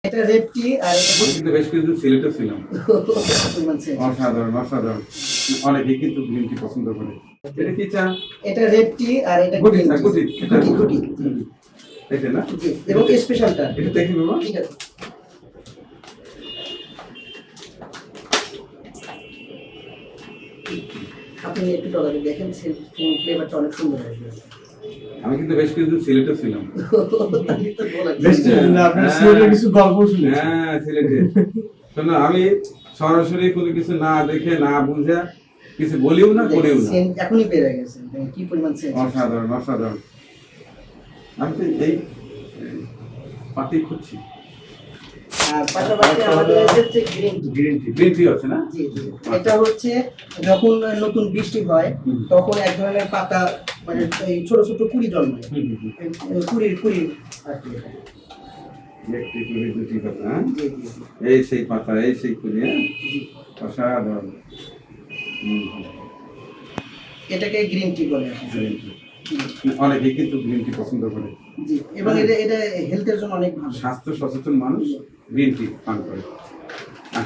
এটা রেড টি আর আমি কিন্তু বেশ কিছুদিন সিলেটে ছিলাম। অসাধারণ অসাধারণ। অনেকেই কিন্তু গ্রিন টি পছন্দ করে। এটা কি চা? এটা রেড টি আর এটা গুটি চা, গুটি। গুটি এটা না? জি, এবং স্পেশালটা এটা দেখি বাবা। ঠিক আছে। আপনি একটু টলারে দেখেন, ফ্লেভারটা অনেক সুন্দর আসবে। আমি কিন্তু বেশ কিছুদিন সিলেটে ছিলাম। তাহলে তো বলা যায়। বেশ না, আপনি সিলেটের কিছু গল্প শুনেছেন। হ্যাঁ, সিলেটে। শোনো, আমি সরাসরি কোনো কিছু না দেখে না বুঝে কিছু বলিও না করিও না। সেন্ট এখনই বেড়ে গেছে, কি পরিমাণ সেন্ট। অসাধারণ অসাধারণ। আমি তো এই পাতি খুঁজছি। আর পাশাপাশি আমাদের হচ্ছে গ্রিন টি। গ্রিন টি আছে না? জি জি, এটা হচ্ছে যখন নতুন বৃষ্টি হয় তখন এক ধরনের পাতা, মানে এই ছোট ছোট কুড়ি জন্মায়, কুড়ি আর কি এটা। একটি কুড়ি দুটি পাতা, হ্যাঁ? জি জি জি। এই সেই পাতা, এই সেই কুড়ি, হ্যাঁ? জি। অসাধারণ। এটাকে গ্রিন টি বলে আর কি। Green tea. অনেকেই কিন্তু গ্রিন টি পছন্দ করে। জি, এবং এটা হেলথের জন্য অনেক ভালো। স্বাস্থ্য সচেতন মানুষ গ্রিন টি পান করে।